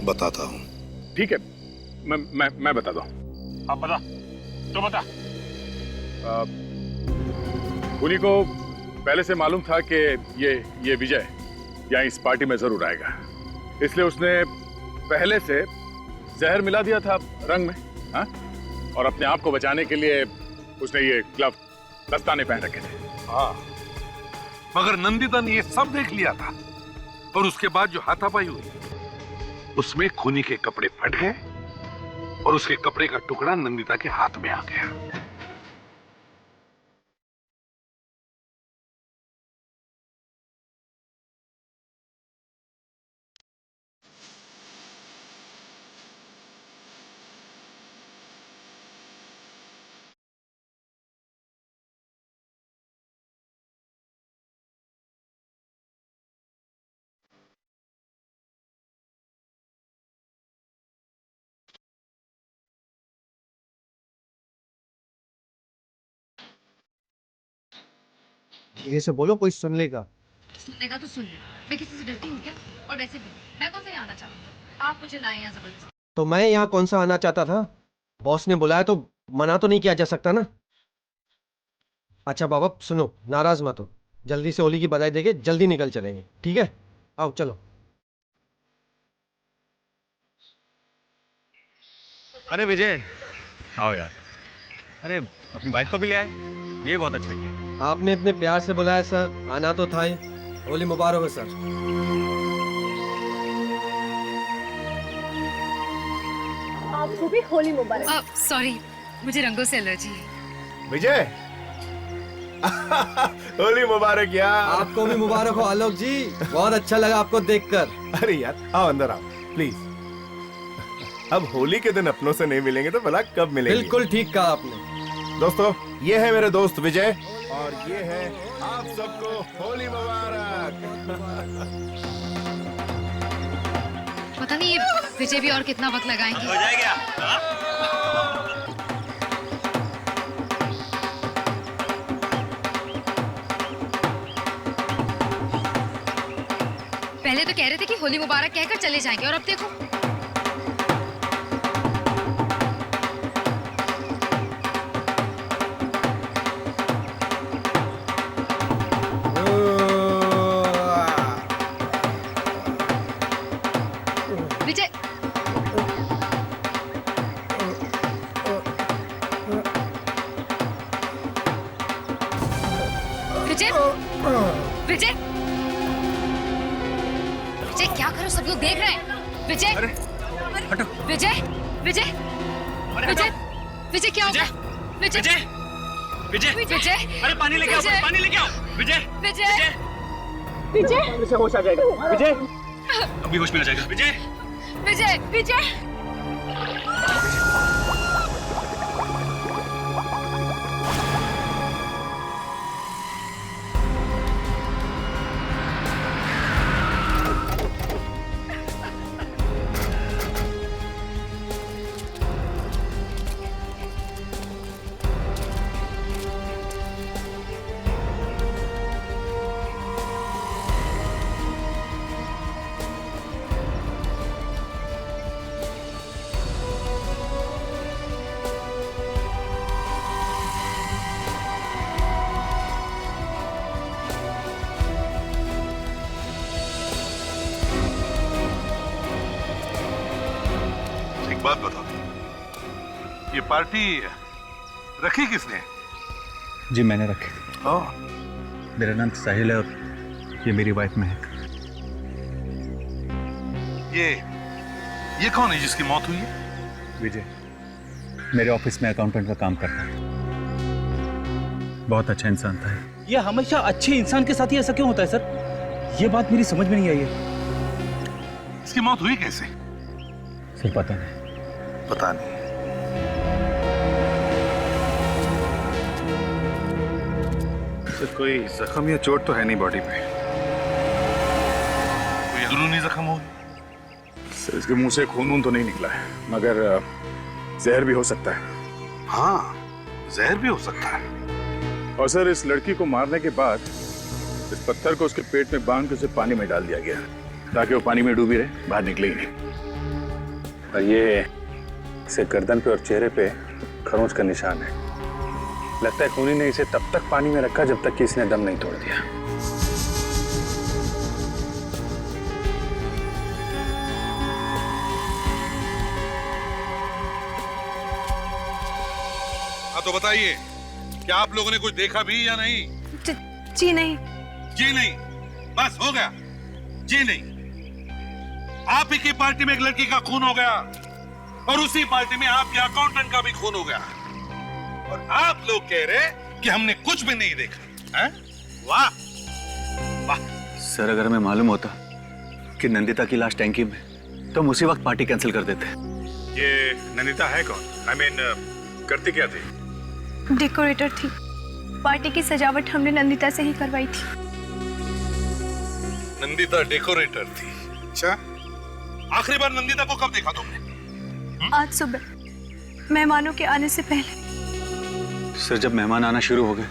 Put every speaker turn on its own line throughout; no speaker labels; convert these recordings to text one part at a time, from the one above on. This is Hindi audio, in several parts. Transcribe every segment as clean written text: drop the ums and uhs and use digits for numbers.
बताता हूँ।
ठीक है, मैं बताता हूँ। आप बता, तो बता। खूनी को पहले से मालूम था कि ये विजय यहाँ इस पार्टी में जरूर आएगा, इसलिए उसने पहले से जहर मिला दिया था रंग में। हाँ? और अपने आप को बचाने के लिए उसने ये ग्लव दस्ताने पहन रखे थे।
हाँ, मगर नंदिता ने ये सब देख लिया था और उसके बाद जो हाथापाई हुई उसमें खूनी के कपड़े फट गए और उसके कपड़े का टुकड़ा नंदिता के हाथ में आ गया।
धीरे से बोलो, कोई सुन लेगा।
सुनने का तो सुन ले, मैं किसी से डरती हूँ क्या? और वैसे भी मैं कौन सा यहाँ आना चाहती हूँ? आप मुझे लाए यहाँ जबरदस्ती।
तो मैं यहाँ कौन सा आना चाहता था? बॉस ने बुलाया तो मना तो नहीं किया जा सकता ना। अच्छा बाबा सुनो, नाराज मत हो, जल्दी से होली की बधाई देके जल्दी निकल चलेंगे, ठीक है? आओ चलो।
अरे विजय, आओ यार। अरे अपनी वाइफ को भी ले आए, ये बहुत अच्छा किया।
आपने इतने प्यार से बुलाया सर, आना तो था ही। होली मुबारक हो सर।
आपको भी होली मुबारक।
सॉरी, मुझे रंगों से एलर्जी है।
विजय होली मुबारक यार।
आपको भी मुबारक हो आलोक जी, बहुत अच्छा लगा आपको देखकर।
अरे यार आओ अंदर आओ प्लीज। अब होली के दिन अपनों से नहीं मिलेंगे तो भला कब मिलेंगे?
बिल्कुल ठीक कहा आपने।
दोस्तों ये है मेरे दोस्त विजय और ये है आप सबको होली मुबारक।
पता नहीं ये विजय भी और कितना वक्त लगाएंगे।
हो जाएगा।
पहले तो कह रहे थे कि होली मुबारक कहकर चले जाएंगे और अब देखो। विजय, विजय, विजय, विजय क्या करो, सब लोग देख रहे हैं। विजय,
हटो।
विजय, विजय, विजय, विजय क्या होगा? विजय,
विजय,
विजय,
अरे पानी लेके आओ, पानी लेके आओ। विजय,
विजय,
विजय
से होश आ जाएगा। विजय,
अभी होश में आ जाएगा। विजय,
विजय, विजय।
बात बताओ, ये पार्टी रखी किसने?
जी मैंने रखी।
ओह,
मेरा नाम साहिल है और ये मेरी वाइफ महक।
ये कौन है जिसकी मौत हुई है?
विजय मेरे ऑफिस में अकाउंटेंट का काम करता है, बहुत अच्छा इंसान था।
ये हमेशा अच्छे इंसान के साथ ही ऐसा क्यों होता है सर? ये बात मेरी समझ में नहीं आई है।
इसकी मौत हुई कैसे?
सर पता नहीं।
पता नहीं।
सर कोई जख्म या चोट तो है नहीं बॉडी पे?
कोई अंदरूनी जख्म हो?
सर इसके मुंह से खून तो नहीं निकला है, मगर जहर भी हो सकता है।
हाँ, जहर भी हो सकता है।
और सर इस लड़की को मारने के बाद इस पत्थर को उसके पेट में बांध के उसे पानी में डाल दिया गया ताकि वो पानी में डूबी रहे, बाहर निकले ही नहीं। और ये इसे गर्दन पे और चेहरे पे खरोंच का निशान है। लगता है खूनी ने इसे तब तक पानी में रखा जब तक कि इसने दम नहीं तोड़ दिया।
हाँ तो बताइए, क्या आप लोगों ने कुछ देखा भी या नहीं?
जी नहीं।
जी नहीं, बस हो गया। जी नहीं, आप ही की पार्टी में एक लड़की का खून हो गया और उसी पार्टी में आपके अकाउंटेंट का भी खून हो गया, और आप लोग कह रहे कि हमने कुछ भी नहीं देखा है? वाह वाह।
सर, अगर हमें मालूम होता कि नंदिता की लाश टैंकी में, तो हम उसी वक्त पार्टी कैंसिल कर देते।
ये नंदिता है कौन? I mean, करती क्या थी?
डेकोरेटर थी। पार्टी की सजावट हमने नंदिता से ही करवाई थी।
नंदिता डेकोरेटर थी? अच्छा, आखिरी बार नंदिता को कब देखा तुमने?
आज सुबह मेहमानों के आने से पहले।
सर, जब मेहमान आना शुरू हो गए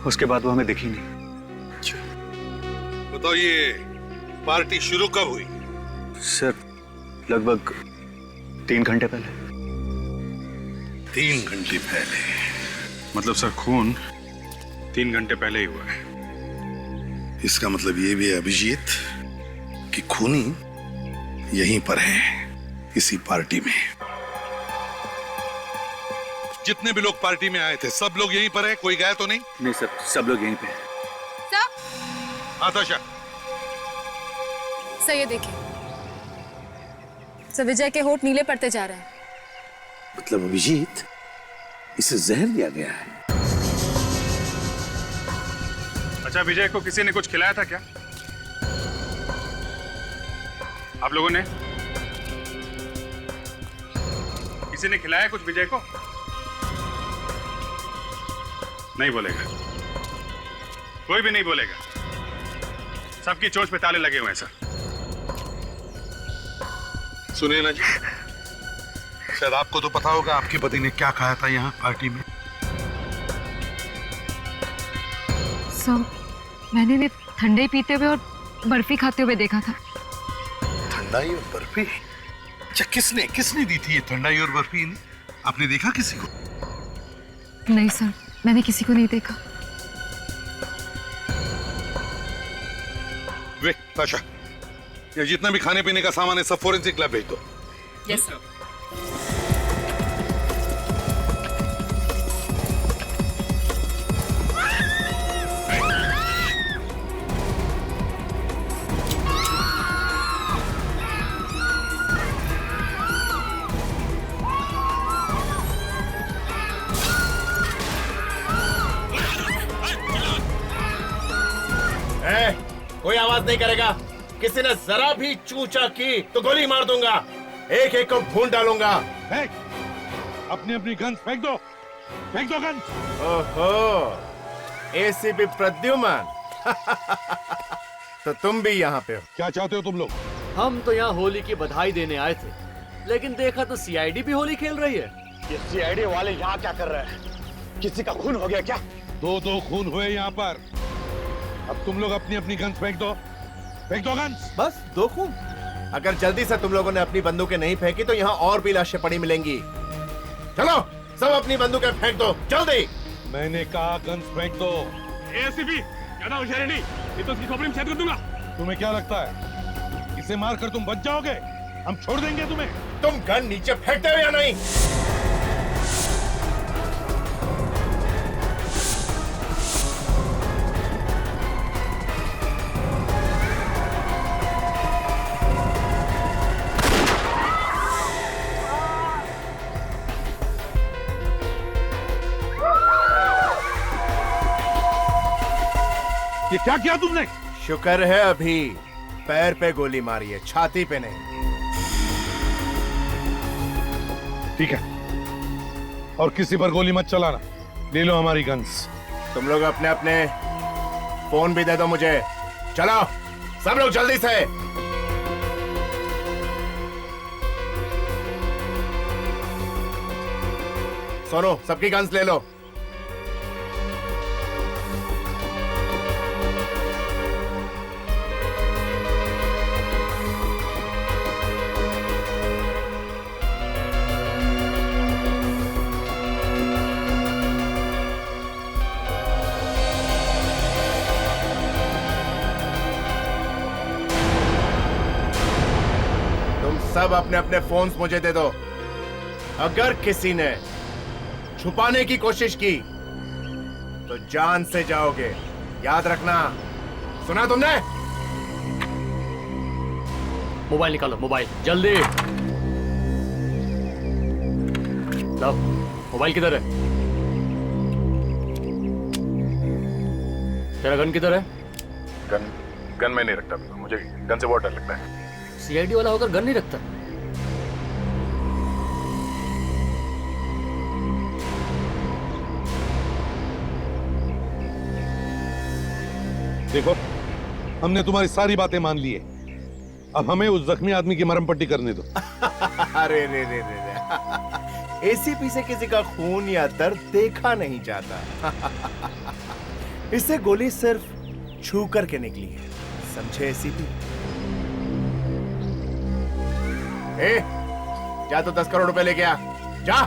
उसके बाद वो हमें दिखी नहीं।
बताओ, ये पार्टी शुरू कब हुई?
सर, लगभग 3 घंटे पहले।
3 घंटे पहले?
मतलब सर, खून 3 घंटे पहले ही हुआ है।
इसका मतलब ये भी है अभिजीत कि खूनी यहीं पर है, इसी पार्टी में। जितने भी लोग पार्टी में आए थे सब लोग यहीं पर है, कोई गया तो नहीं?
नहीं सर, सब लोग यहीं पे हैं।
आताशा,
सर ये देखिए, सर विजय के होठ नीले पड़ते जा रहे हैं।
मतलब अभिजीत, इसे जहर दिया गया है?
अच्छा, विजय को किसी ने कुछ खिलाया था क्या? आप लोगों ने? किसी ने खिलाया कुछ विजय को? नहीं बोलेगा, कोई भी नहीं बोलेगा। सबकी चोंच पे ताले लगे हुए हैं सर।
सुनिए ना जी, शायद आपको तो पता होगा आपके पति ने क्या खाया था यहाँ पार्टी में।
सर, मैंने भी ठंडे पीते हुए और बर्फी खाते हुए देखा था।
ठंडाई और बर्फी? अच्छा, किसने किसने दी थी ये ठंडाई और बर्फी? आपने देखा किसी को?
नहीं सर, मैंने किसी को नहीं देखा।
वे ताशा, ये जितना भी खाने पीने का सामान है सब फोरेंसिक लैब भेज दो।
Yes sir.
कोई आवाज नहीं करेगा। किसी ने जरा भी चूचा की तो गोली मार दूंगा। एक एक को भून डालूंगा।
अपनी अपनी गन्स फेंक दो, फेंक दो गन्स।
ओहो, एसीपी प्रद्युमन। तो तुम भी यहाँ पे हो?
क्या चाहते हो तुम लोग?
हम तो यहाँ होली की बधाई देने आए थे, लेकिन देखा तो सीआईडी भी होली खेल रही है।
ये सीआईडी वाले यहाँ क्या कर रहे हैं? किसी का खून हो गया क्या?
दो खून हुए यहाँ पर। अब तुम लोग अपनी अपनी गन्स फेंक दो, फेंक दो गन्स।
बस 2 खून? अगर जल्दी से तुम लोगों ने अपनी बंदूकें नहीं फेंकी तो यहाँ और भी लाशें पड़ी मिलेंगी। चलो, सब अपनी बंदूकें फेंक दो, जल्दी।
मैंने कहा गन्स फेंक दो।
एसीपी, ज्यादा होशियारी नहीं, नहीं तो उसकी खोपड़ी में छेद कर दूंगा।
तुम्हें क्या लगता है इसे मारकर तुम बच जाओगे? हम छोड़ देंगे तुम्हें?
तुम गन नीचे फेंकते हो या नहीं?
ये क्या किया तुमने?
शुक्र है अभी पैर पे गोली मारी है, छाती पे नहीं।
ठीक है, और किसी पर गोली मत चलाना। ले लो हमारी गन्स।
तुम लोग अपने अपने फोन भी दे दो मुझे। चलो सब लोग जल्दी से। सोनू, सबकी गन्स ले लो। सब अपने अपने फोन्स मुझे दे दो। अगर किसी ने छुपाने की कोशिश की तो जान से जाओगे, याद रखना। सुना तुमने?
मोबाइल निकालो, मोबाइल जल्दी। लो, मोबाइल किधर है? तेरा गन किधर है?
गन में नहीं रखता, मुझे गन से बहुत डर लगता है।
सीआईडी वाला होकर गन नहीं रखता।
देखो, हमने तुम्हारी सारी बातें मान ली है। अब हमें उस जख्मी आदमी की मरहम पट्टी करने दो।
अरे रे रे रे रे, एसीपी से किसी का खून या दर्द देखा नहीं जाता। इससे गोली सिर्फ छू करके निकली है, समझे एसीपी? जा तो 10 करोड़ रुपए लेके आ, जा।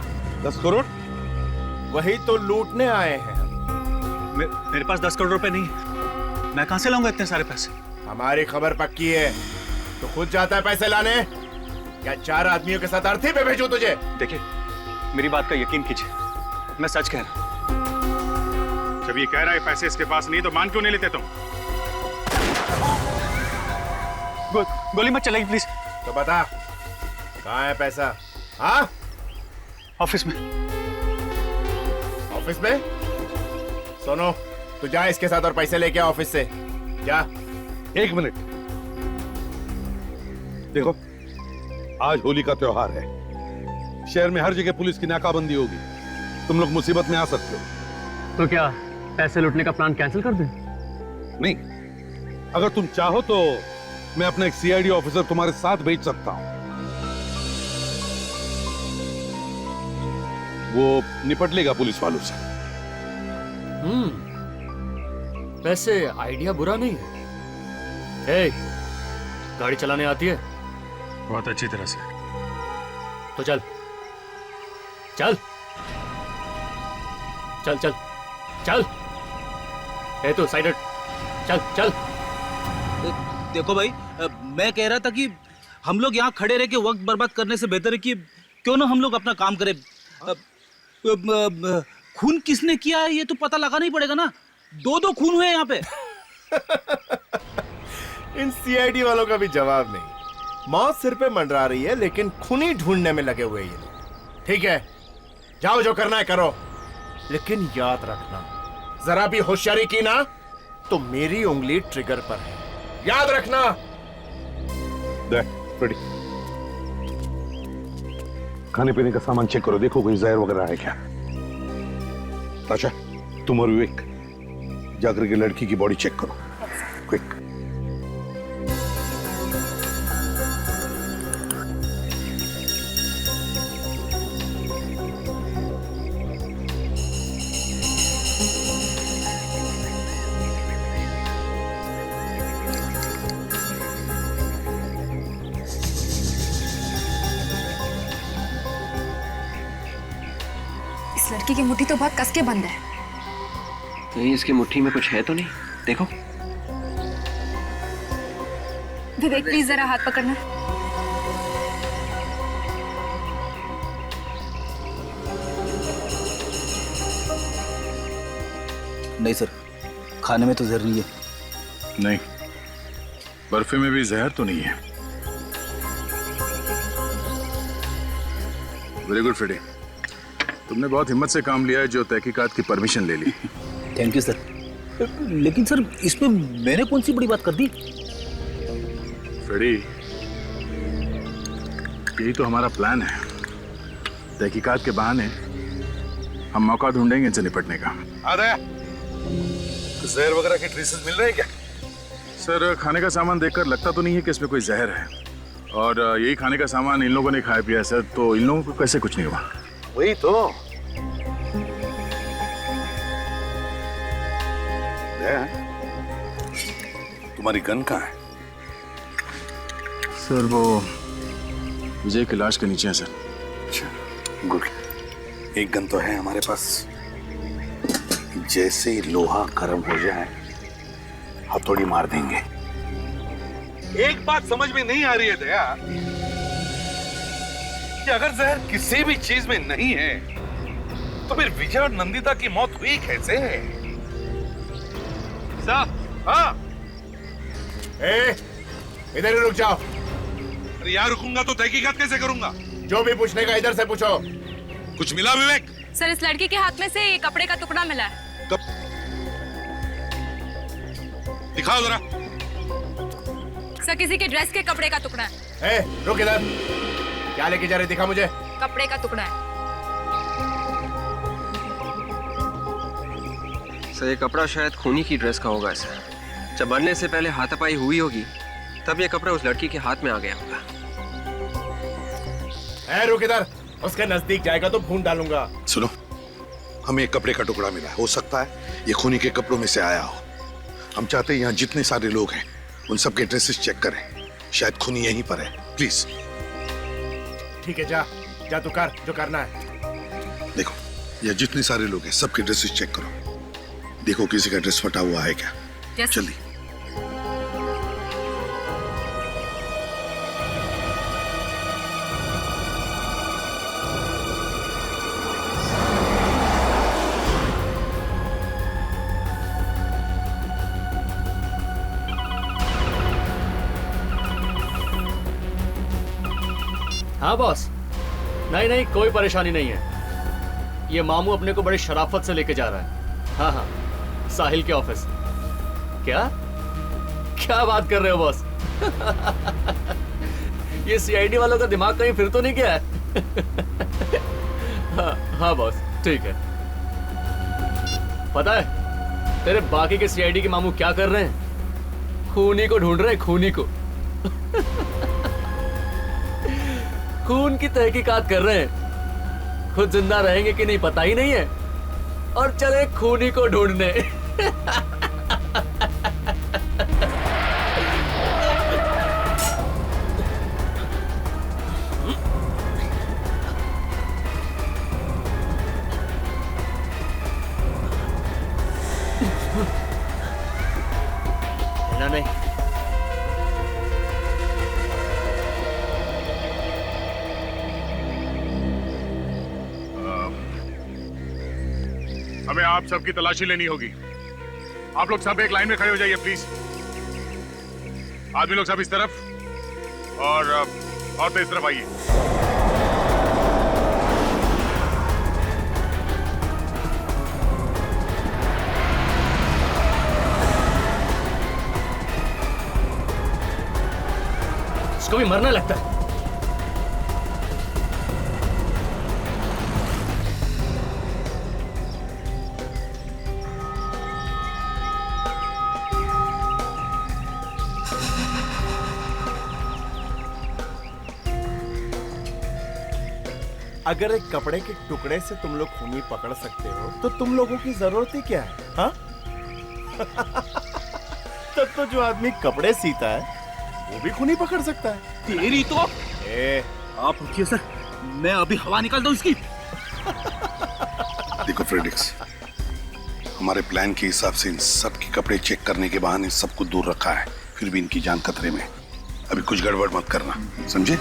10 करोड़?
वही तो लूटने आए हैं हम।
मेरे पास 10 करोड़ रुपए नहीं है। मैं कहां से लाऊंगा इतने सारे पैसे?
हमारी खबर पक्की है तो खुद जाता है पैसे लाने, या 4 आदमियों के साथ अर्थी पे भेजूं तुझे?
देखिए, मेरी बात का यकीन कीजिए, मैं सच कह रहा हूं।
जब ये कह रहा है पैसे इसके पास नहीं, तो मान क्यों नहीं लेते तुम?
गोली मत चलाइए प्लीज।
तो बता, कहाँ है पैसा? हाँ,
ऑफिस में।
ऑफिस में? सुनो, तू जा इसके साथ और पैसे लेके आ ऑफिस से, जा।
1 मिनट। देखो, आज होली का त्योहार है। शहर में हर जगह पुलिस की नाकाबंदी होगी। तुम लोग मुसीबत में आ सकते हो।
तो क्या पैसे लूटने का प्लान कैंसिल कर दें?
नहीं, अगर तुम चाहो तो मैं अपना एक सीआईडी ऑफिसर तुम्हारे साथ भेज सकता हूं। वो निपट लेगा पुलिस वालों से।
वैसे आइडिया बुरा नहीं है। ए, गाड़ी चलाने आती है?
बहुत अच्छी तरह से।
तो चल चल चल चल चल। ए तो साइड हट, चल चल।
देखो भाई, मैं कह रहा था कि हम लोग यहाँ खड़े रह के वक्त बर्बाद करने से बेहतर है कि क्यों ना हम लोग अपना काम करें। खून किसने किया है ये तो पता लगाना ही पड़ेगा ना। 2 खून हुए यहाँ पे।
इन सीआईडी वालों का भी जवाब नहीं। मौत सिर पे मंडरा रही है लेकिन खूनी ढूंढने में लगे हुए ये लोग। ठीक है, जाओ, जो करना है करो, लेकिन याद रखना, जरा भी होशियारी की ना तो मेरी उंगली ट्रिगर पर है, याद रखना।
रेडी। खाने पीने का सामान चेक करो, देखो कोई जहर वगैरह है क्या। ताशा, तुम और विवेक जाकर के लड़की की बॉडी चेक करो, क्विक।
इस लड़की की मुट्ठी तो बहुत कस के बंद है।
नहीं, इसकी मुट्ठी में कुछ है तो नहीं? देखो।
विवेक प्लीज जरा हाथ पकड़ना।
नहीं सर, खाने में तो जहर नहीं है।
नहीं, बर्फी में भी जहर तो नहीं है। वेरी गुड फ्रेडी, तुमने बहुत हिम्मत से काम लिया है जो तहकीकात की परमिशन ले ली।
Thank you sir. लेकिन सर, इसमें मैंने कौन सी बड़ी बात कर दी?
फ्रेडी, यही तो हमारा प्लान है। तहकीकात के बहाने हम मौका ढूंढेंगे इनसे निपटने का।
जहर वगैरह के ट्रेसेस मिल रहे हैं क्या?
सर, खाने का सामान देखकर लगता तो नहीं है कि इसमें कोई जहर है, और यही खाने का सामान इन लोगों ने खाया पिया है सर, तो इन लोगों को कैसे कुछ नहीं हुआ?
वही तो। तुम्हारी गन कहाँ है?
सर, वो विजय की लाश के नीचे है सर।
अच्छा, गुड। एक गन तो है हमारे पास। जैसे ही लोहा गर्म हो जाए हथौड़ी मार देंगे। एक बात समझ में नहीं आ रही है दया, कि अगर जहर किसी भी चीज में नहीं है तो फिर विजय और नंदिता की मौत हुई कैसे?
साहब।
हाँ,
इधर ही रुक जाओ।
अरे यार रुकूंगा तो तहकीकात कैसे करूंगा?
जो भी पूछने का इधर से पूछो।
कुछ मिला विवेक?
सर इस लड़की के हाथ में से ये कपड़े का टुकड़ा मिला है।
कब? दिखाओ जरा।
सर किसी के ड्रेस के कपड़े का टुकड़ा है।
रुक इधर। क्या लेके जा रहे, दिखा मुझे।
कपड़े का टुकड़ा है।
सर ये कपड़ा शायद खूनी की ड्रेस का होगा सर। जब मरने से पहले हाथापाई हुई होगी तब ये कपड़ा उस लड़की के हाथ में आ गया होगा।
रुक इधर। उसके नजदीक जाएगा तो भून डालूंगा।
सुनो, हमें एक कपड़े का टुकड़ा मिला है। हो सकता है ये खूनी के कपड़ों में से आया हो। हम चाहते हैं यहाँ जितने सारे लोग हैं उन सबके ड्रेसेस चेक करें। शायद खूनी यहीं पर है। प्लीज।
ठीक है, जा जा तू कर जो करना है।
देखो, यहाँ जितने सारे लोग हैं सबके ड्रेसेस चेक करो। देखो किसी का ड्रेस फटा हुआ है क्या? जल्दी।
हाँ बॉस, नहीं नहीं कोई परेशानी नहीं है। ये मामू अपने को बड़ी शराफत से लेके जा रहा है। हाँ हाँ, साहिल के ऑफिस। क्या क्या बात कर रहे हो बॉस? ये सीआईडी वालों का दिमाग कहीं फिर तो नहीं गया है? हाँ बॉस, ठीक है। पता है तेरे बाकी के सीआईडी के मामू क्या कर रहे हैं? खूनी को ढूंढ रहे हैं, खूनी को। खून की तहकीकात कर रहे हैं। खुद जिंदा रहेंगे कि नहीं पता ही नहीं है और चले खूनी को ढूंढने। नहीं
हमें आप सबकी तलाशी लेनी होगी। आप लोग सब एक लाइन में खड़े हो जाइए प्लीज। आदमी लोग सब इस तरफ और औरतें इस तरफ आइए।
इसको भी मरना लगता है।
अगर एक कपड़े के टुकड़े से तुम लोग खूनी पकड़ सकते हो तो तुम लोगों की जरूरत ही क्या है? हाँ? तब तो जो आदमी कपड़े सीता है वो भी खूनी पकड़ सकता है।
तेरी तो आप रुकिए सर, मैं अभी हवा निकाल दूं इसकी।
देखो फ्रेडिक्स, हमारे प्लान के हिसाब से इन सब के कपड़े चेक करने के बहाने सबको दूर रखा है, फिर भी इनकी जान खतरे में। अभी कुछ गड़बड़ मत करना, समझे?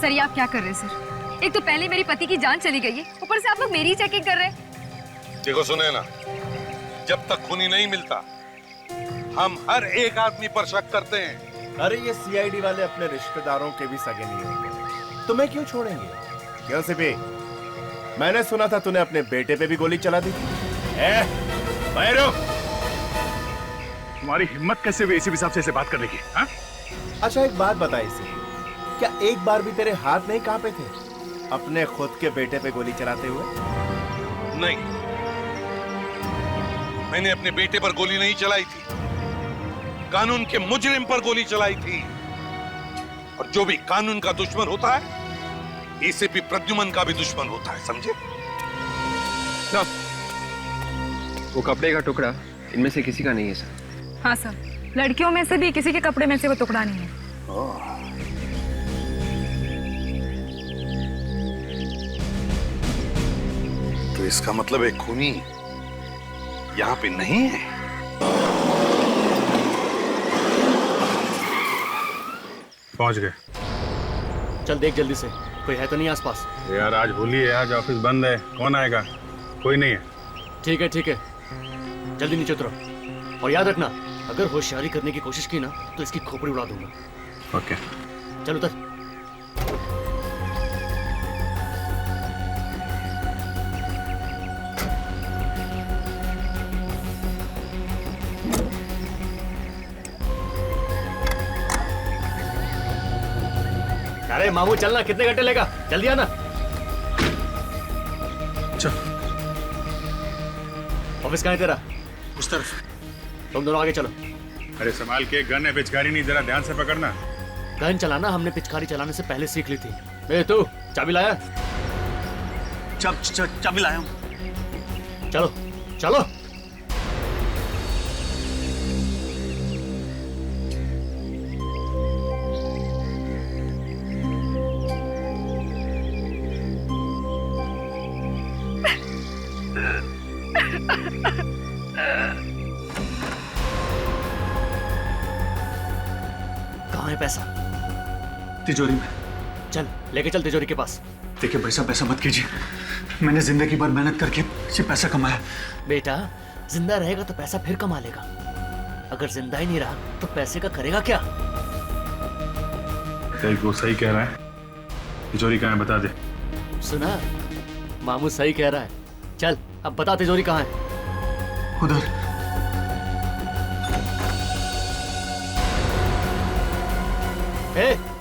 सर ये आप क्या कर रहे हैं सर? एक तो पहले मेरे पति की जान चली गई है, ऊपर से आप लोग मेरी चेकिंग कर रहे हैं।
देखो सुने ना, जब तक खूनी नहीं मिलता हम हर एक आदमी पर शक करते हैं।
अरे ये सीआईडी वाले अपने रिश्तेदारों के भी सगे नहीं होंगे, तुम्हें क्यों छोड़ेंगे? क्यों सिपी? मैंने सुना था तूने अपने बेटे पे भी गोली चला दी थी।
तुम्हारी हिम्मत कैसे हुई एसीपी साहब से ऐसे बात करने की? हाँ?
अच्छा एक बात बताई सिपी, क्या एक बार भी तेरे हाथ नहीं कांपे थे अपने खुद के बेटे पे गोली चलाते हुए?
नहीं, मैंने अपने बेटे पर गोली नहीं चलाई थी, कानून के मुजरिम पर गोली चलाई थी। और जो भी कानून का दुश्मन होता है एसीपी प्रद्युमन का भी दुश्मन होता है, समझे?
वो कपड़े का टुकड़ा इनमें से किसी का नहीं है सर।
हाँ सर, लड़कियों में से भी किसी के कपड़े में से वो टुकड़ा नहीं है।
इसका मतलब एक खूनी यहाँ पे नहीं है।
पहुंच गए।
चल देख जल्दी से, कोई है तो नहीं आसपास।
यार आज होली है, आज ऑफिस बंद है, कौन आएगा? कोई नहीं है।
ठीक है ठीक है, जल्दी नीचे उतरो और याद रखना, अगर होशियारी करने की कोशिश की ना तो इसकी खोपड़ी उड़ा दूंगा।
ओके।
चल उतर। अरे मामू चलना, कितने घंटे लेगा? जल्दी आना।
चल।
ऑफिस कहाँ है तेरा?
उस तरफ।
तुम दोनों आगे चलो।
अरे संभाल के, गन है, पिचकारी नहीं, जरा ध्यान से पकड़ना।
गन चलाना हमने पिचकारी चलाने से पहले सीख ली थी। ए तू चाबी लाया?
चाबी लाया हूँ।
चलो चलो। कहाँ है पैसा?
तिजोरी में।
चल लेके चल तिजोरी के पास।
देखिए भाई साहब, ऐसा मत कीजिए, मैंने जिंदगी भर मेहनत करके ये पैसा कमाया।
बेटा जिंदा रहेगा तो पैसा फिर कमा लेगा, अगर जिंदा ही नहीं रहा तो पैसे का करेगा क्या?
वो सही कह रहा है। तिजोरी कहाँ है बता दे।
सुना, मामू सही कह रहा है। चल अब बता तिजोरी कहाँ है?
उधर।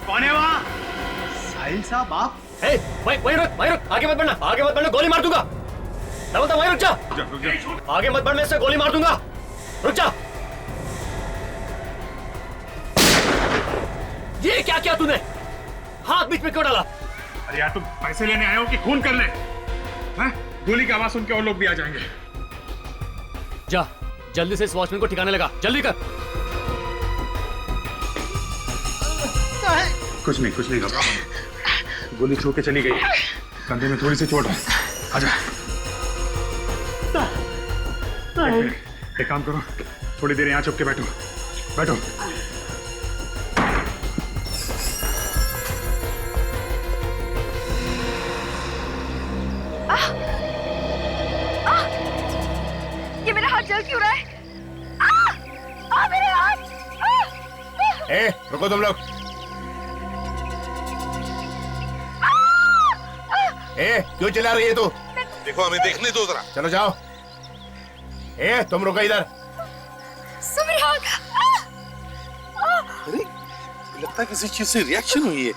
कौन है वहाँ?
साहिल साहब आप?
वहीं रुक, आगे मत बढ़ना, गोली मार दूंगा। मैं बोलता वहीं रुक जा। आगे मत बढ़, मैं इससे गोली मार दूंगा। रुक जा। ये क्या किया तूने? हाथ बीच में क्यों डाला?
अरे यार तुम पैसे लेने आए हो कि खून करने? हैं? गोली की आवाज सुन के और लोग भी आ जाएंगे।
जा जल्दी से इस वॉचमैन को ठिकाने लगा, जल्दी कर।
कुछ नहीं घबराओ। गोली छू के चली गई, कंधे में थोड़ी सी चोट है। आजा। एक काम करो, थोड़ी देर यहाँ चुप के बैठो।
ये मेरा हाथ जल क्यों रहा है? मेरे हाथ!
ए, रुको तुम लोग। ए, क्यों चिल्ला रही है तू?
देखो हमें देखने दो जरा।
चलो जाओ। ए, तुम रुको इधर।
अरे लगता है किसी चीज से रिएक्शन हुई है।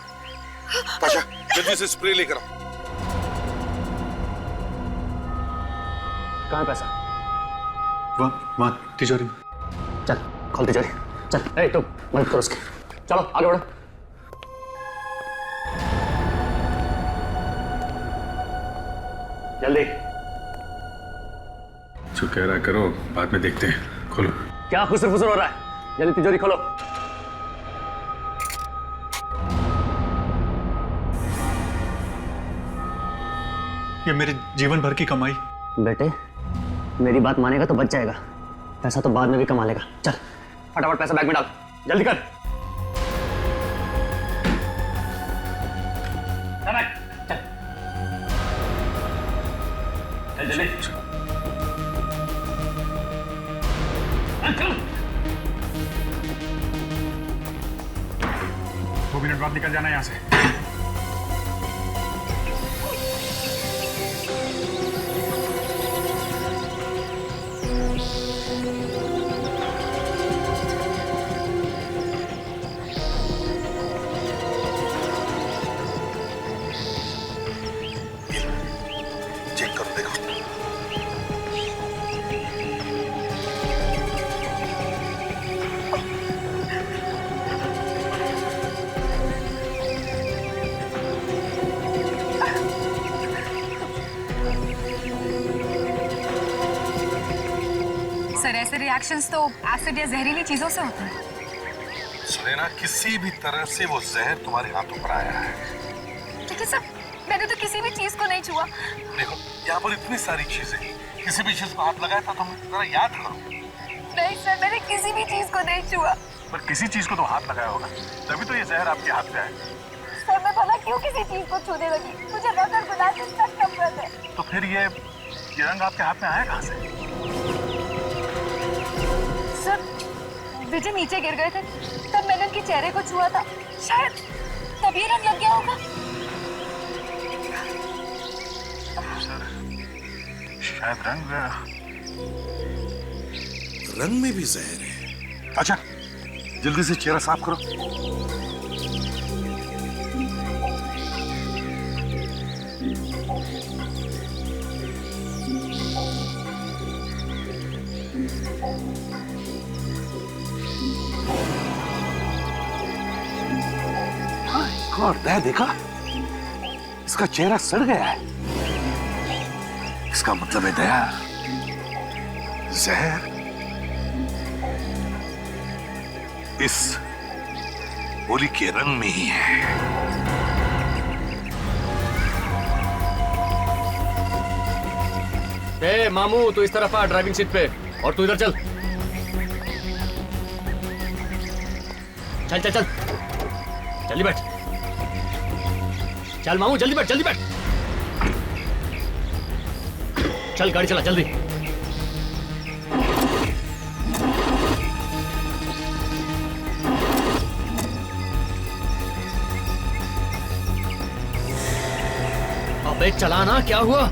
पाशा जल्दी से स्प्रे लेकर आओ।
कहाँ है पैसा?
वहाँ तिजोरी में।
चल खोल तिजोरी, चल। ए तुम मदद करो उसकी, चलो आगे बढ़ो। जल्दी।
जो कह रहा करो, बाद में देखते हैं। खोलो।
क्या खुसर फुसर हो रहा है? जल्दी तिजोरी खोलो।
ये मेरे जीवन भर की कमाई।
बेटे मेरी बात मानेगा तो बच जाएगा, पैसा तो बाद में भी कमा लेगा। चल फटाफट पैसा बैग में डाल, जल्दी कर। चल जल्दी। चल
2 मिनट बाद निकल जाना यहाँ से।
चेक करो, देखो।
सर ऐसे रिएक्शंस तो एसिड या जहरीली चीजों से होते हैं।
सुनैना, किसी भी तरह से वो जहर तुम्हारे हाथों पर आया है।
लेकिन सर
मैंने तो किसी भी चीज को नहीं छुआ।
देखो यहाँ पर इतनी सारी चीजें, किसी भी चीज को हाथ लगाया था तुमने, जरा याद करो।
नहीं सर, मैंने किसी भी चीज को नहीं छुआ।
पर किसी चीज को तो हाथ लगाया होगा, तभी तो ये जहर आपके हाथ पे आया।
सर मैं भला क्यों किसी चीज को छूने लगी? मुझे नजर गुलाब से सख्त नफरत है।
तो फिर ये रंग आपके हाथ में आया कहाँ से?
सर विजय नीचे गिर गए थे, तब मैंने उनके चेहरे को छुआ था, शायद तभी रंग लग गया होगा।
शायद
रंग में भी जहर है। अच्छा जल्दी से चेहरा साफ करो। और दया देखा, इसका चेहरा सड़ गया है। इसका मतलब है दया, जहर इस होली के रंग में ही है।
ए मामू, तू इस तरफ आ ड्राइविंग सीट पे, और तू इधर चल। चल चल चल, जल्दी बैठ। चल मामू जल्दी बैठ, जल्दी बैठ। चल गाड़ी चला जल्दी। अबे चलाना, क्या हुआ?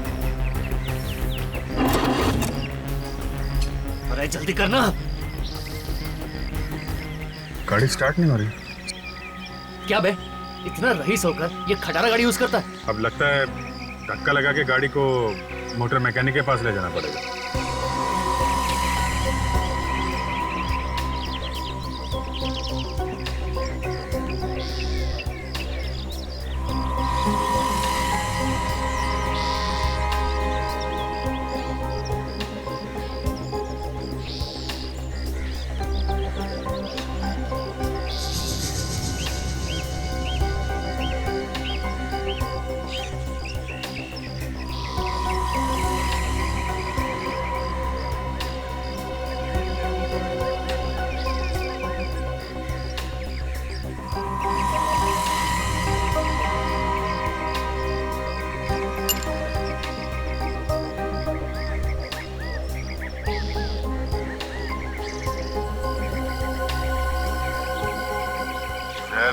अरे जल्दी करना।
गाड़ी स्टार्ट नहीं हो रही।
क्या बे, इतना रईस होकर ये खटारा गाड़ी यूज करता है?
अब लगता है धक्का लगा के गाड़ी को मोटर मैकेनिक के पास ले जाना पड़ेगा।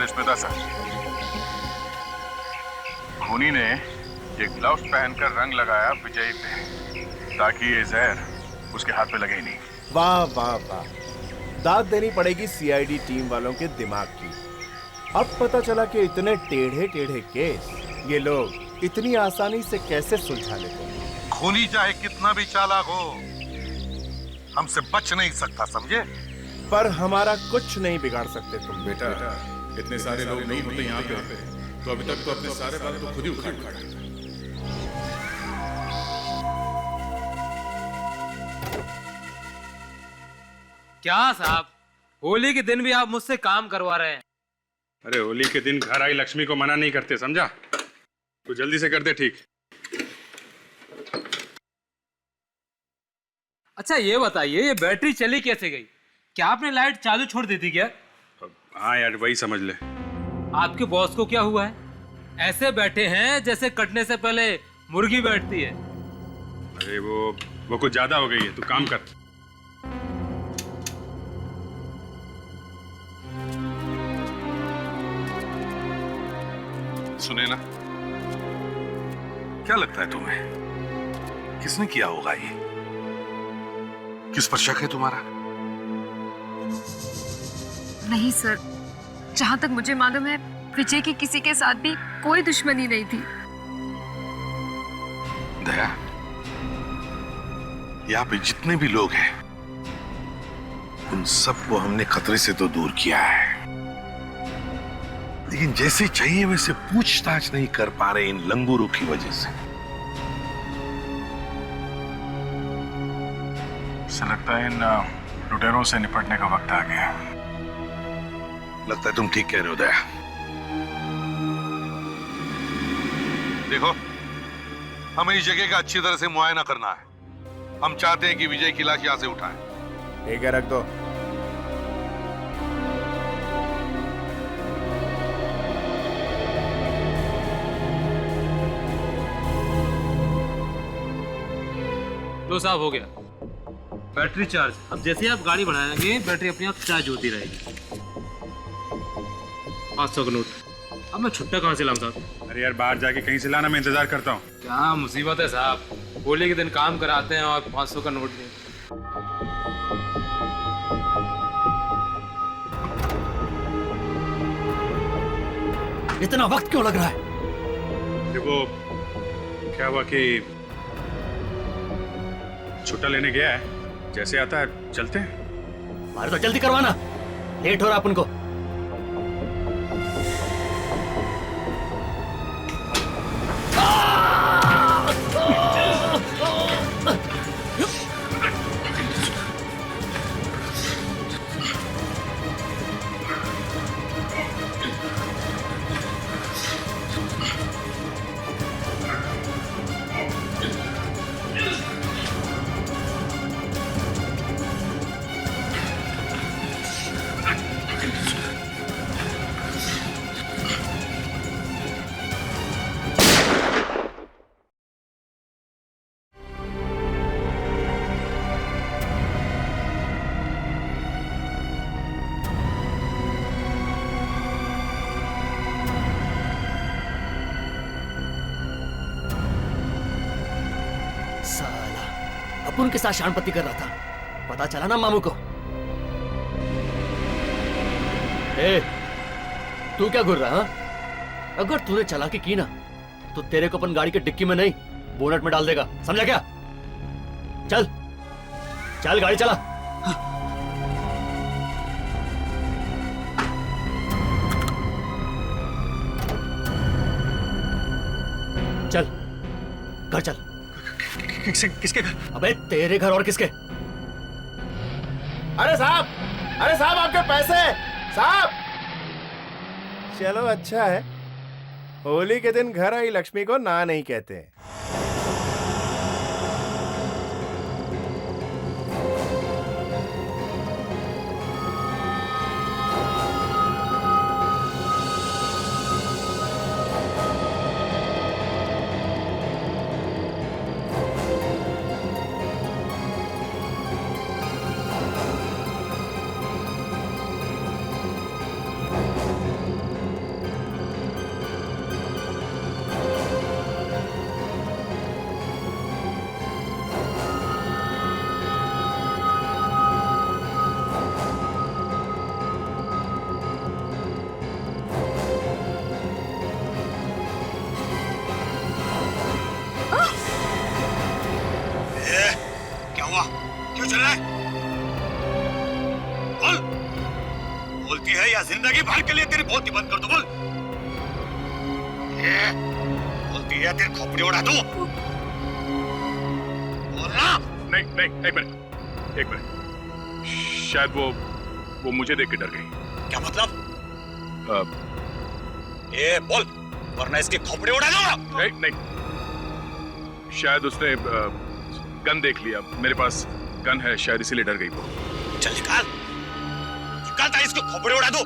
रिश्मेदा सर, खूनी ने ये ग्लव्स पहनकर रंग लगाया विजय पे, ताकि ये जहर उसके हाथ पे लगे ही नहीं।
वाह वाह वाह, दाद देनी पड़ेगी सीआईडी टीम वालों के दिमाग की। अब पता चला कि इतने टेढ़े टेढ़े केस ये लोग इतनी आसानी से कैसे सुलझा लेते हैं।
खूनी चाहे कितना भी चालाक हो, हमसे बच नहीं सकता, समझे?
पर हमारा कुछ नहीं बिगाड़ सकते तुम।
बेटा इतने सारे लोग नहीं होते यहाँ पे, तो अभी तक तो अपने सारे बाल तो खुद ही उखाड़ खाते।
क्या साहब, होली के दिन भी आप मुझसे काम करवा रहे हैं?
अरे होली के दिन घर आई लक्ष्मी को मना नहीं करते, समझा? तो जल्दी से कर दे ठीक।
अच्छा ये बताइए, ये बैटरी चली कैसे गई? क्या आपने लाइट चालू छोड़ दी थी क्या?
हाँ यार, वही समझ ले।
आपके बॉस को क्या हुआ है? ऐसे बैठे हैं जैसे कटने से पहले मुर्गी बैठती है।
अरे वो कुछ ज्यादा हो गई है, तू काम कर।
सुने ना, क्या लगता है तुम्हें किसने किया होगा ये? किस पर शक है तुम्हारा?
नहीं सर, जहां तक मुझे मालूम है विजय की किसी के साथ भी कोई दुश्मनी नहीं थी।
दया, यहाँ पे जितने भी लोग हैं उन सबको हमने खतरे से तो दूर किया है, लेकिन जैसे चाहिए वैसे पूछताछ नहीं कर पा रहे इन लंगूरों की वजह से।
ऐसा लगता है इन लुटेरों से निपटने का वक्त आ गया।
लगता है तुम ठीक कह रहे हो दया। देखो, हमें इस जगह का अच्छी तरह से मुआयना करना है। हम चाहते हैं कि विजय की लाश यहाँ से उठाएं।
ठीक है, रख दो।
लो साहब, हो गया। Battery charge. अब जैसे ही आप गाड़ी बढ़ाएंगे बैटरी अपने आप चार्ज होती रहेगी। 500 का नोट। अब मैं छुट्टा कहाँ से लाऊं साहब?
अरे यार, बाहर जाके कहीं से लाना, मैं इंतजार करता हूँ।
क्या मुसीबत है साहब, होली के दिन काम कराते हैं और 500 का नोट नहीं।
इतना वक्त क्यों लग रहा है?
देखो, क्या हुआ कि छुट्टा लेने गया है, जैसे आता है चलते हैं।
अरे तो जल्दी करवाना, लेट हो रहा अपन को। अपन के साथ शानपत्ती कर रहा था, पता चला ना मामू को। ए, तू क्या घूर रहा? अगर तूने चालाकी की ना तो तेरे को अपन गाड़ी के डिक्की में नहीं बोनट में डाल देगा, समझा क्या? चल चल, गाड़ी चला। चल घर चल।
किसके घर?
अबे तेरे घर और किसके?
अरे साहब, अरे साहब, आपके पैसे साहब। चलो अच्छा है, होली के दिन घर आई लक्ष्मी को ना नहीं कहते।
जिंदगी भर के लिए तेरी बोलती बंद कर दो, बोल। बोलती है तेरी खोपड़ी उड़ा दूं। बोलना।
नहीं नहीं, एक मिनट। शायद वो मुझे देख के डर गई।
क्या मतलब? ये बोल, वरना इसकी खोपड़ी उड़ा दूंगा।
नहीं नहीं, शायद उसने गन देख लिया। मेरे पास गन है, शायद इसीलिए डर गई वो।
चल निकाल, निकालता इसको खोपड़ी उड़ा दो।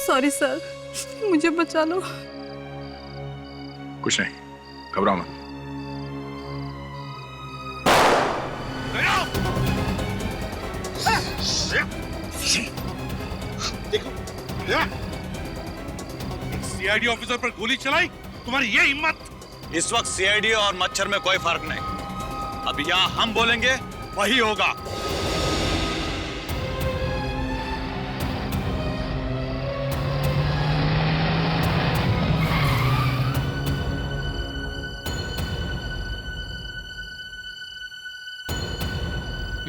सॉरी सर, मुझे बचा लो।
कुछ नहीं, घबराओ मत।
देखो, सीआईडी ऑफिसर पर गोली चलाई, तुम्हारी ये हिम्मत।
इस वक्त सीआईडी और मच्छर में कोई फर्क नहीं। अब यहाँ हम बोलेंगे वही होगा।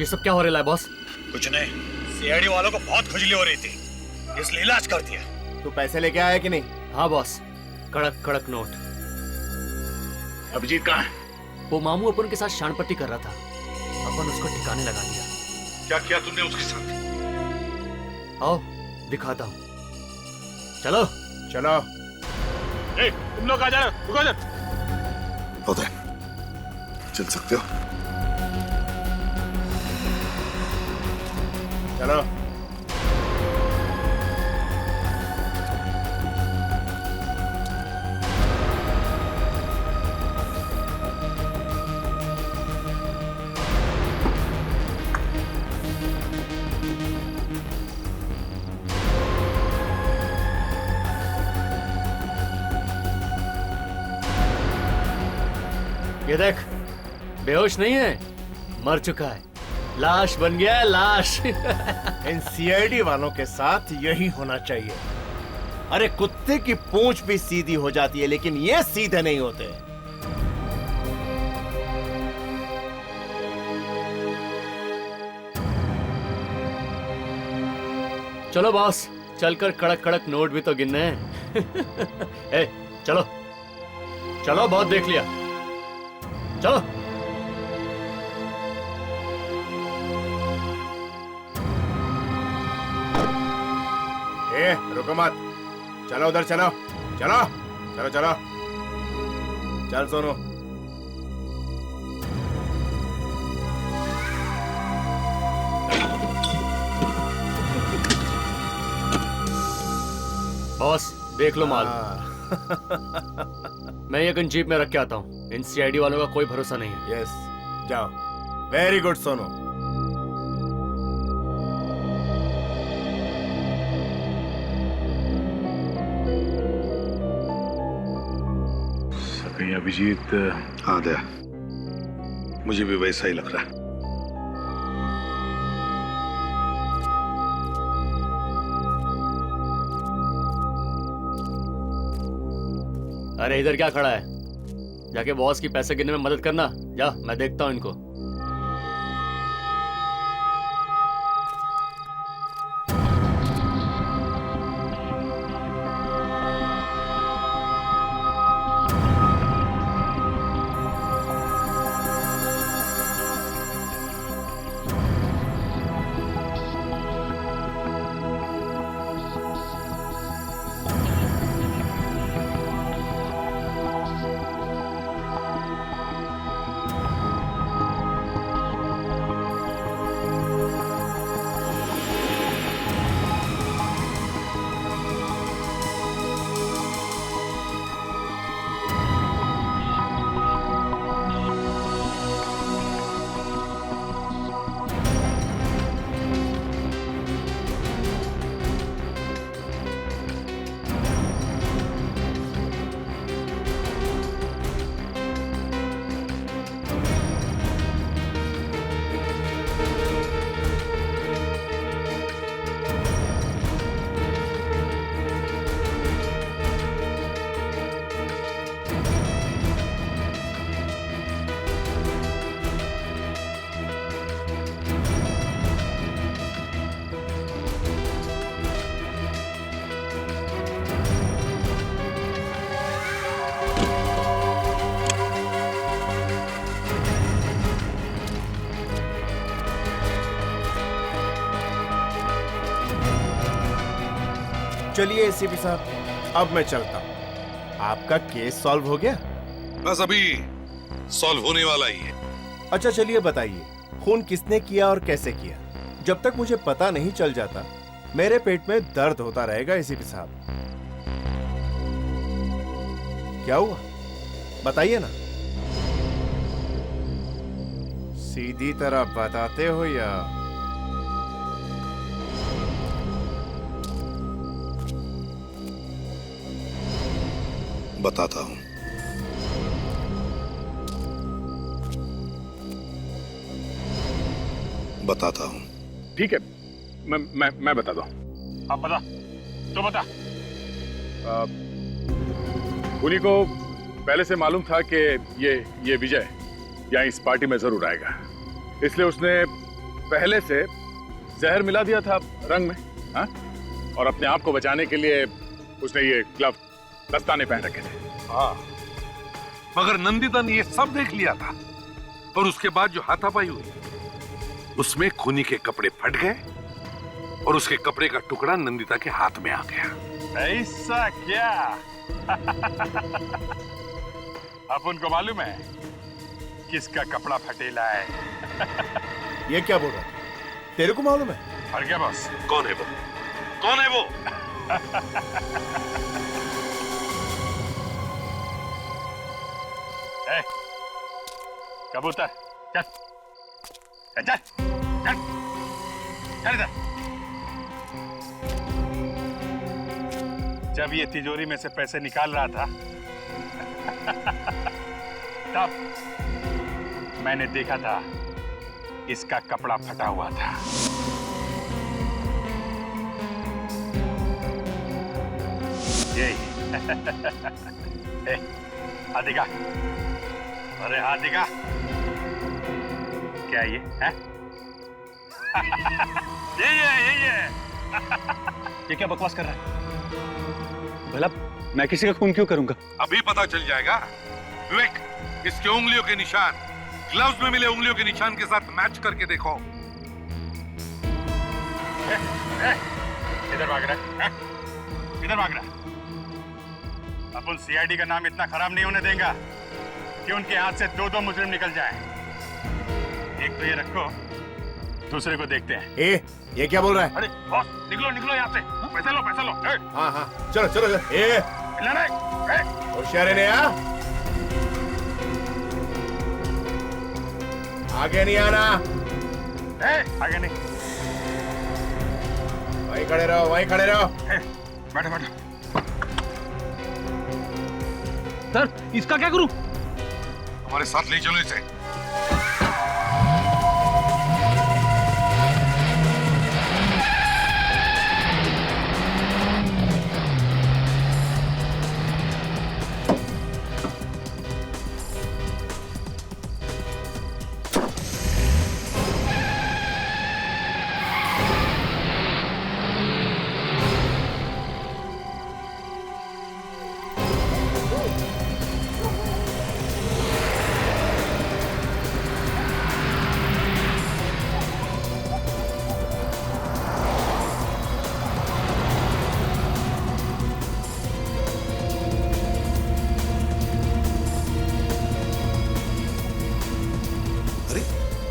ये सब क्या हो रहा है बॉस?
कुछ नहीं, सीआईडी वालों को बहुत खुजली हो रही थी, इसलिए इलाज कर दिया।
तू पैसे लेके आया कि नहीं?
हाँ बॉस, कड़क कड़क नोट।
अभिजीत कहाँ है?
वो मामू अपन के साथ शानपट्टी कर रहा था, अपन उसको ठिकाने लगा दिया।
क्या किया तुमने उसके साथ?
आओ दिखाता हूँ, चलो
चलो।
तुम लोग आ जाओ, रुको जा।
होता है, चल सकते हो।
चलो।
ये देख, बेहोश नहीं है, मर चुका है, लाश बन गया है, लाश।
इन सीआईडी वालों के साथ यही होना चाहिए। अरे कुत्ते की पूंछ भी सीधी हो जाती है, लेकिन ये सीधे नहीं होते।
चलो बॉस, चलकर कड़क कड़क नोट भी तो गिनने हैं। ए, चलो चलो, बहुत देख लिया, चलो।
रुको मत, चलो उधर चलो, चलो चलो चलो, चल सोनू।
बॉस देख लो माल। मैं ये गन जीप में रख के आता हूँ, इन सीआईडी वालों का कोई भरोसा नहीं है।
यस, जाओ। Very good Sonu.
कहीं अभिजीत?
हाँ दया, मुझे भी वैसा ही लग रहा है।
अरे इधर क्या खड़ा है, जाके बॉस की पैसे गिनने में मदद करना। जा, मैं देखता हूँ इनको।
चलिए एसीपी साहब, अब मैं चलता हूँ। आपका केस सॉल्व हो गया?
बस अभी सॉल्व होने वाला ही है।
अच्छा चलिए बताइए, खून किसने किया और कैसे किया? जब तक मुझे पता नहीं चल जाता, मेरे पेट में दर्द होता रहेगा एसीपी साहब। क्या हुआ बताइए ना। सीधी तरह बताते हो या?
बताता हूं। बताता हूं।
ठीक है, मैं बताता हूं। आप बता, तो बता। उन्हीं को पहले से मालूम था कि ये विजय यहाँ इस पार्टी में जरूर आएगा, इसलिए उसने पहले से जहर मिला दिया था रंग में, हाँ? और अपने आप को बचाने के लिए उसने ये ग्लव दस्ताने पहन रखे थे।
हाँ, मगर नंदिता ने ये सब देख लिया था और उसके बाद जो हाथापाई हुई उसमें खूनी के कपड़े फट गए और उसके कपड़े का टुकड़ा नंदिता के हाथ में आ गया।
ऐसा क्या? अब उनको मालूम है किसका कपड़ा फटेला है।
ये क्या बोल रहा है? तेरे को मालूम है?
और क्या बॉस?
कौन है वो? कौन है वो?
ए, कबूतर चल चल चल चल इधर। जब ये तिजोरी में से पैसे निकाल रहा था तब मैंने देखा था इसका कपड़ा फटा हुआ था। यही हाथ दिखा। अरे हाथ दिखा। क्या ये है? यही है।
ये क्या बकवास कर रहा है? भला मैं किसी का खून क्यों करूंगा?
अभी पता चल जाएगा। विवेक, इसके उंगलियों के निशान ग्लव्स में मिले उंगलियों के निशान के साथ मैच करके देखो।
इधर भाग रहा है, इधर भाग रहा है। अपन सीआईडी का नाम इतना खराब नहीं होने देंगे कि उनके हाथ से दो मुजरिम निकल जाएं। एक तो ये रखो, दूसरे को देखते हैं।
ये क्या बोल रहा है?
अरे बॉस, निकलो यहाँ से। पैसा लो।
हाँ, चलो। होशियार है ना? आगे नहीं आना।
आगे नहीं।
वहीं खड़े रहो।
बैठो।
सर, इसका क्या करूं?
हमारे साथ ले चलो इसे।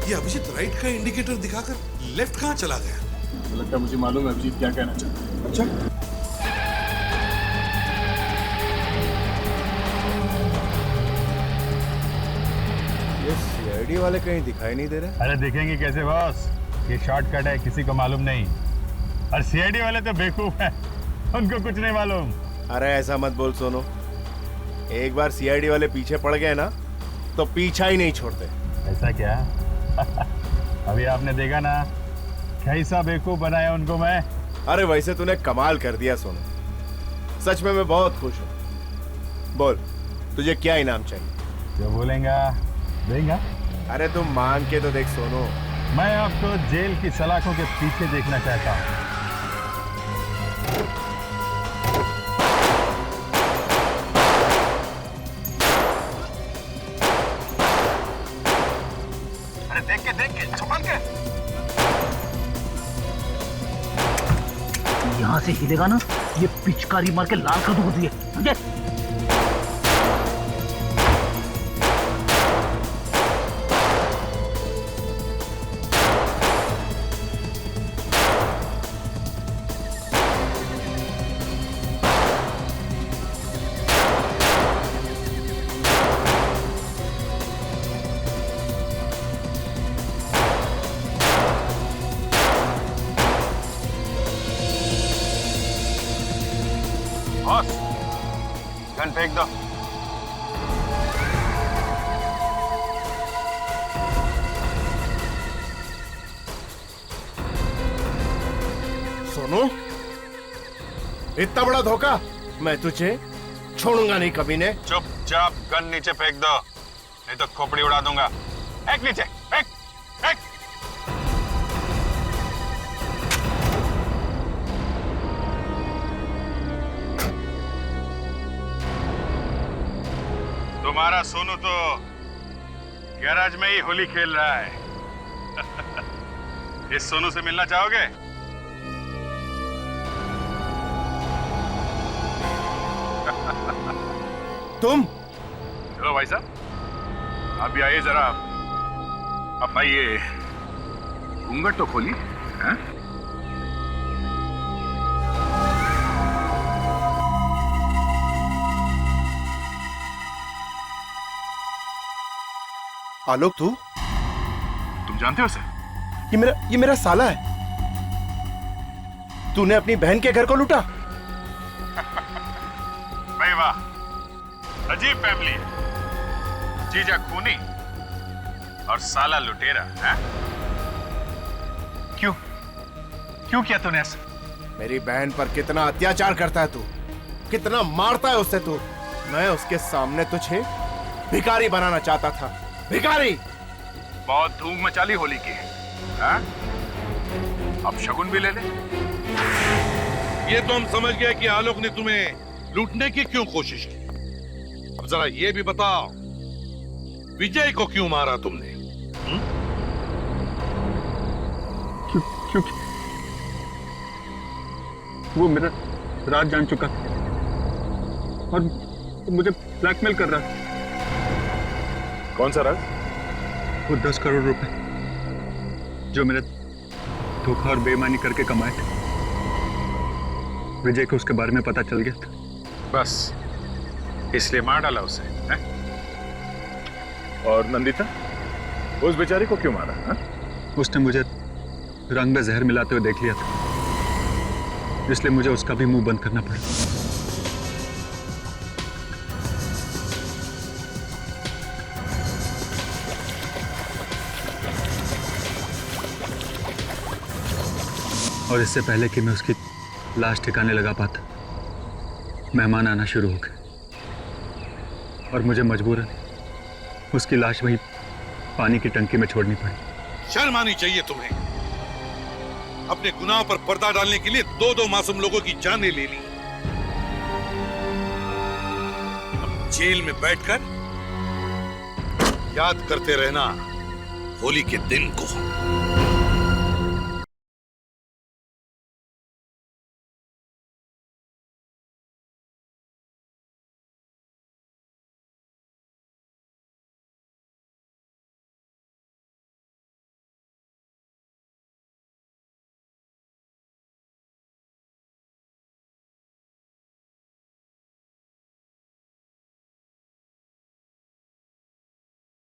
ये अभिजीत राइट का इंडिकेटर दिखाकर लेफ्ट कहाँ चला गया?
लगता है मुझे मालूम है अभिजीत क्या कहना चाहता है। अच्छा,
ये सीआईडी वाले कहीं दिखाई नहीं दे रहे।
अरे देखेंगे कैसे बॉस? ये शॉर्टकट है, किसी को मालूम नहीं। और सीआईडी वाले तो बेवकूफ हैं, उनको कुछ नहीं मालूम।
अरे ऐसा मत बोल सोनू, एक बार सीआईडी वाले पीछे पड़ गए ना तो पीछा ही नहीं छोड़ते।
ऐसा क्या? अभी आपने देखा ना कैसा बेवकूफ बनाया उनको मैं।
अरे वैसे तूने कमाल कर दिया सोनू, सच में मैं बहुत खुश हूँ। बोल, तुझे क्या इनाम चाहिए?
जो बोलेगा देगा।
अरे तुम मांग के तो देख सोनू।
मैं आपको जेल की सलाखों के पीछे देखना चाहता हूँ। देख के संभाल के।
यहाँ से हिलेगा ना, ये पिचकारी मार के लाल कर दूंगा तुझे, समझे?
बॉस, गन फेंक दो।
सोनू, इतना बड़ा धोखा? मैं तुझे छोड़ूंगा नहीं कभी ने।
चुपचाप गन नीचे फेंक दो, नहीं तो खोपड़ी उड़ा दूंगा। फेंक नीचे, फेंक, फेंक। तुम्हारा सोनू तो गैराज में ही होली खेल रहा है। इस सोनू से मिलना चाहोगे?
तुम?
चलो भाई साहब, आप भी आइए जरा। अब आइए, घूंघट तो खोलिए। हैं?
आलोक,
तुम जानते हो उसे?
ये मेरा साला है। तूने अपनी बहन के घर को लूटा?
भाई वाह, अजीब फैमिली है। जीजा खूनी और साला लुटेरा। हैं? क्यों किया तूने ऐसा?
मेरी बहन पर कितना अत्याचार करता है तू, कितना मारता है उससे तू। मैं उसके सामने तुझे भिखारी बनाना चाहता था। भिखारी!
बहुत धूम मचा ली होली की। हैं? अब शगुन भी ले ले।
ये तो हम समझ गए कि आलोक ने तुम्हें लूटने की क्यों कोशिश की। अब जरा ये भी बताओ, विजय को क्यों मारा तुमने?
क्योंकि वो मेरा राज जान चुका था और मुझे ब्लैकमेल कर रहा था।
कौन सा राज?
वो 10 करोड़ रुपए जो मेरे धोखा और बेईमानी करके कमाए थे। विजय को उसके बारे में पता चल गया था।
बस इसलिए मार डाला उसे। हैं? और नंदिता, उस बेचारी को क्यों मारा? हैं?
उसने मुझे रंग में जहर मिलाते हुए देख लिया था, इसलिए मुझे उसका भी मुंह बंद करना पड़ा। और इससे पहले कि मैं उसकी लाश ठिकाने लगा पाता, मेहमान आना शुरू हो गए और मुझे मजबूरन उसकी लाश वही पानी की टंकी में छोड़नी पड़ी।
शर्म आनी चाहिए तुम्हें। अपने गुनाह पर पर्दा डालने के लिए 2-2 मासूम लोगों की जानें ले ली। अब जेल में बैठकर याद करते रहना होली के दिन को।